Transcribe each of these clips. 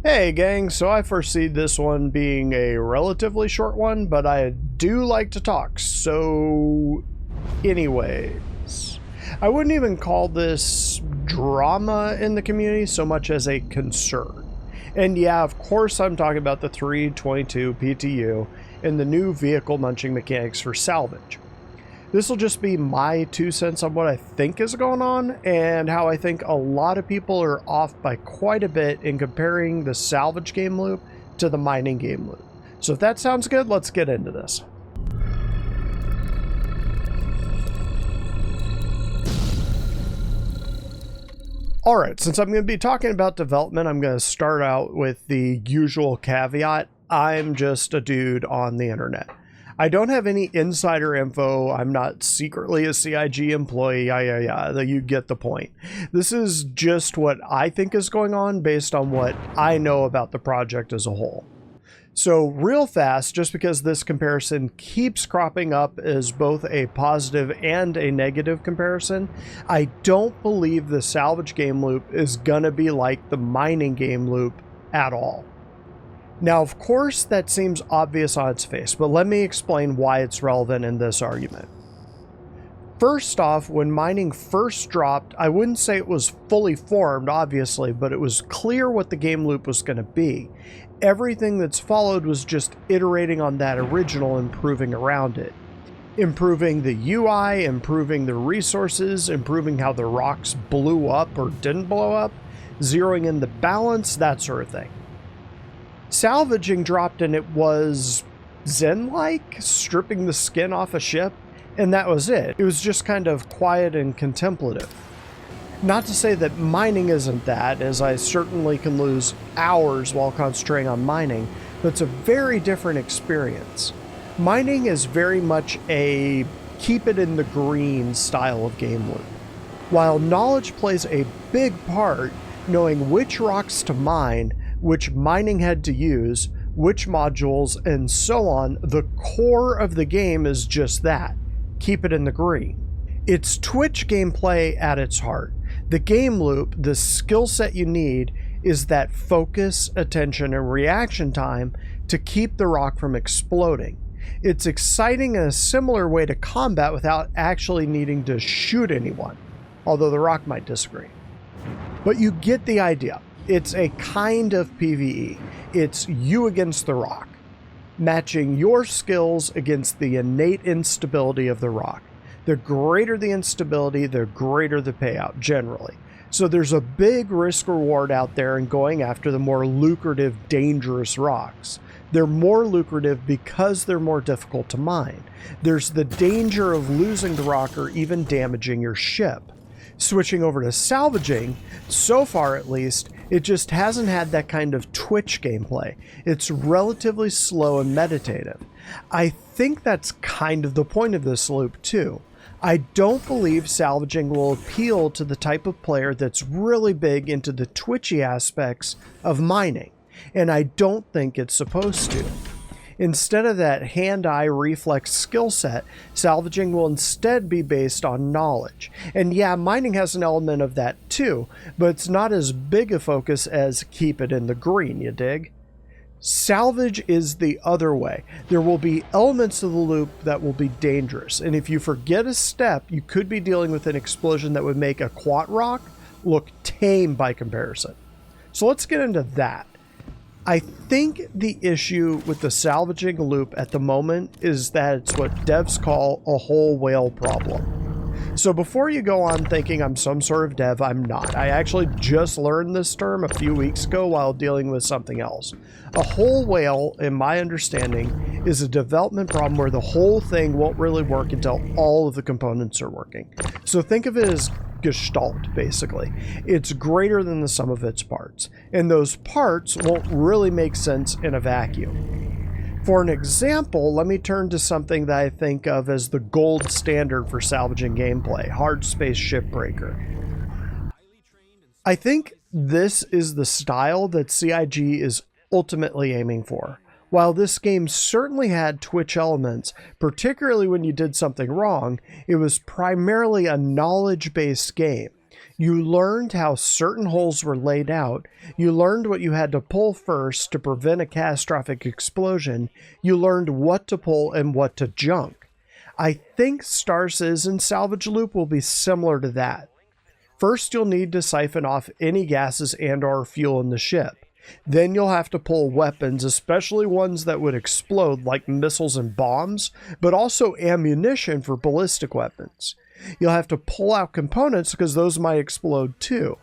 Hey gang, so I foresee this one being a relatively short one, but I do like to talk, so anyways. I wouldn't even call this drama in the community so much as a concern. And yeah, of course I'm talking about the 3.22 PTU and the new vehicle munching mechanics for salvage. This will just be my 2 cents on what I think is going on and how I think a lot of people are off by quite a bit in comparing the salvage game loop to the mining game loop. So if that sounds good, let's get into this. Alright, since I'm going to be talking about development, I'm going to start out with the usual caveat. I'm just a dude on the internet. I don't have any insider info. I'm not secretly a CIG employee. You get the point. This is just what I think is going on based on what I know about the project as a whole. So real fast, just because this comparison keeps cropping up as both a positive and a negative comparison, I don't believe the salvage game loop is gonna be like the mining game loop at all. Now, of course, that seems obvious on its face, but let me explain why it's relevant in this argument. First off, when mining first dropped, I wouldn't say it was fully formed, obviously, but it was clear what the game loop was going to be. Everything that's followed was just iterating on that original, improving around it. Improving the UI, improving the resources, improving how the rocks blew up or didn't blow up, zeroing in the balance, that sort of thing. Salvaging dropped and it was zen-like, stripping the skin off a ship, and that was it. It was just kind of quiet and contemplative. Not to say that mining isn't that, as I certainly can lose hours while concentrating on mining, but it's a very different experience. Mining is very much a keep it in the green style of game loop. While knowledge plays a big part, knowing which rocks to mine, which mining head to use, which modules, and so on, the core of the game is just that. Keep it in the green. It's Twitch gameplay at its heart. The game loop, the skill set you need, is that focus, attention, and reaction time to keep the rock from exploding. It's exciting in a similar way to combat without actually needing to shoot anyone, although the rock might disagree. But you get the idea. It's a kind of PvE. It's you against the rock, matching your skills against the innate instability of the rock. The greater the instability, the greater the payout, generally. So there's a big risk reward out there in going after the more lucrative, dangerous rocks. They're more lucrative because they're more difficult to mine. There's the danger of losing the rock or even damaging your ship. Switching over to salvaging, so far at least, it just hasn't had that kind of Twitch gameplay. It's relatively slow and meditative. I think that's kind of the point of this loop too. I don't believe salvaging will appeal to the type of player that's really big into the twitchy aspects of mining, and I don't think it's supposed to. Instead of that hand-eye reflex skill set, salvaging will instead be based on knowledge. And yeah, mining has an element of that too, but it's not as big a focus as keep it in the green, you dig? Salvage is the other way. There will be elements of the loop that will be dangerous, and if you forget a step, you could be dealing with an explosion that would make a quant rock look tame by comparison. So let's get into that. I think the issue with the salvaging loop at the moment is that it's what devs call a whole whale problem. So before you go on thinking I'm some sort of dev, I'm not. I actually just learned this term a few weeks ago while dealing with something else. A whole whale, in my understanding, is a development problem where the whole thing won't really work until all of the components are working. So think of it as Gestalt, basically. It's greater than the sum of its parts, and those parts won't really make sense in a vacuum. For an example, let me turn to something that I think of as the gold standard for salvaging gameplay, hard space shipbreaker. I think this is the style that CIG is ultimately aiming for. While this game certainly had Twitch elements, particularly when you did something wrong, it was primarily a knowledge-based game. You learned how certain holes were laid out. You learned what you had to pull first to prevent a catastrophic explosion. You learned what to pull and what to junk. I think Star Citizen Salvage Loop will be similar to that. First, you'll need to siphon off any gases and/or fuel in the ship. Then you'll have to pull weapons, especially ones that would explode like missiles and bombs, but also ammunition for ballistic weapons. You'll have to pull out components because those might explode too.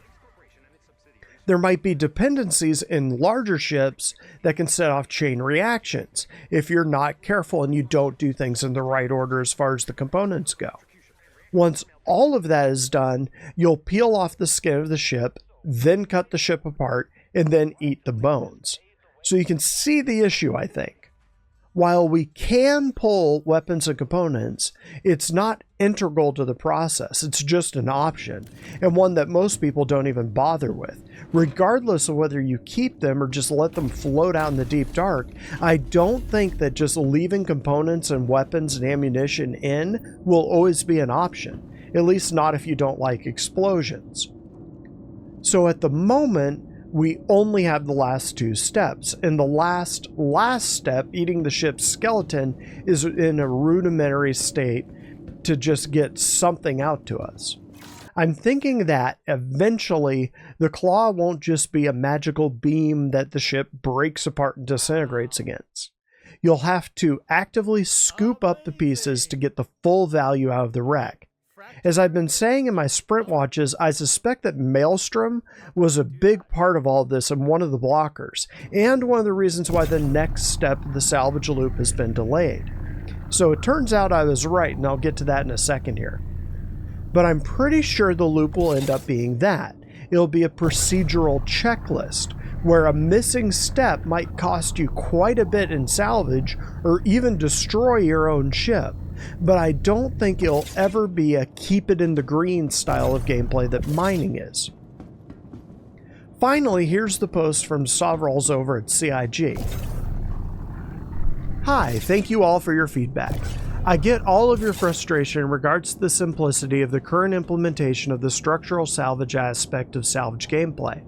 There might be dependencies in larger ships that can set off chain reactions if you're not careful and you don't do things in the right order as far as the components go. Once all of that is done, you'll peel off the skin of the ship, then cut the ship apart, and then eat the bones. So you can see the issue, I think. While we can pull weapons and components, it's not integral to the process. It's just an option, and one that most people don't even bother with. Regardless of whether you keep them or just let them float out in the deep dark, I don't think that just leaving components and weapons and ammunition in will always be an option. At least not if you don't like explosions. So at the moment, we only have the last two steps, and the last step, eating the ship's skeleton, is in a rudimentary state to just get something out to us. I'm thinking that eventually the claw won't just be a magical beam that the ship breaks apart and disintegrates against. You'll have to actively scoop up the pieces to get the full value out of the wreck. As I've been saying in my sprint watches, I suspect that Maelstrom was a big part of all of this and one of the blockers, and one of the reasons why the next step of the salvage loop has been delayed. So it turns out I was right, and I'll get to that in a second here. But I'm pretty sure the loop will end up being that. It'll be a procedural checklist, where a missing step might cost you quite a bit in salvage, or even destroy your own ship. But I don't think it'll ever be a keep it in the green style of gameplay that mining is. Finally, here's the post from Sovrals over at CIG. Hi, thank you all for your feedback. I get all of your frustration in regards to the simplicity of the current implementation of the structural salvage aspect of salvage gameplay.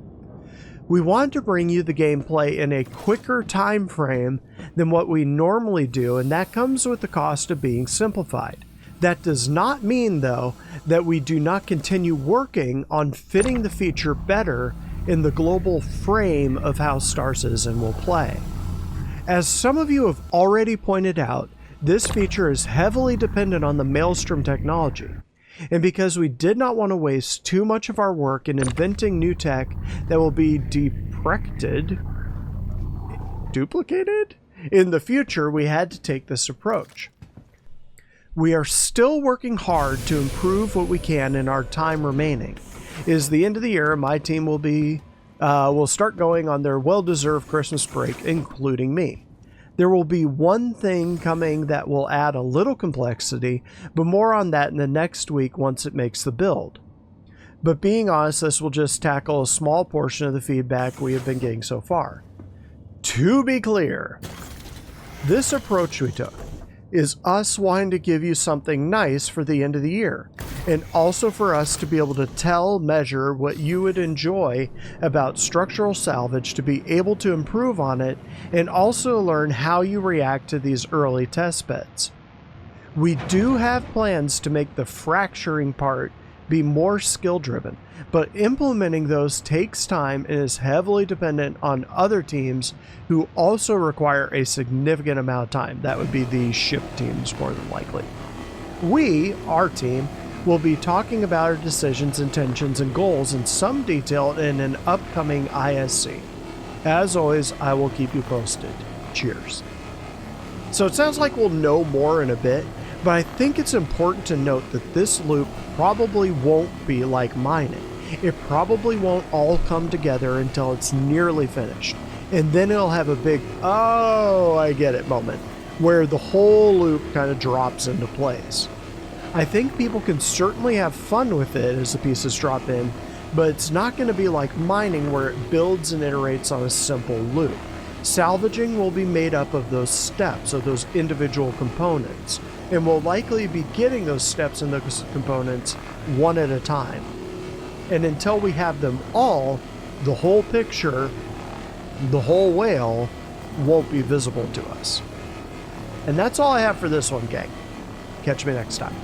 We want to bring you the gameplay in a quicker time frame than what we normally do, and that comes with the cost of being simplified. That does not mean, though, that we do not continue working on fitting the feature better in the global frame of how Star Citizen will play. As some of you have already pointed out, this feature is heavily dependent on the Maelstrom technology. And because we did not want to waste too much of our work in inventing new tech that will be duplicated in the future, we had to take this approach. We are still working hard to improve what we can in our time remaining. It is the end of the year, and my team will start going on their well-deserved Christmas break, including me. There will be one thing coming that will add a little complexity, but more on that in the next week once it makes the build. But being honest, this will just tackle a small portion of the feedback we have been getting so far. To be clear, this approach we took is us wanting to give you something nice for the end of the year, and also for us to be able to measure what you would enjoy about structural salvage, to be able to improve on it, and also learn how you react to these early test beds. We do have plans to make the fracturing part be more skill driven, but implementing those takes time and is heavily dependent on other teams who also require a significant amount of time. That would be the ship teams more than likely. We, our team, will be talking about our decisions, intentions, and goals in some detail in an upcoming ISC. As always, I will keep you posted. Cheers. So it sounds like we'll know more in a bit, but I think it's important to note that this loop probably won't be like mining. It probably won't all come together until it's nearly finished. And then it'll have a big, oh, I get it moment, where the whole loop kind of drops into place. I think people can certainly have fun with it as the pieces drop in, but it's not going to be like mining where it builds and iterates on a simple loop. Salvaging will be made up of those steps, of those individual components, and we'll likely be getting those steps and those components one at a time. And until we have them all, the whole picture, the whole whale, won't be visible to us. And that's all I have for this one, gang. Catch me next time.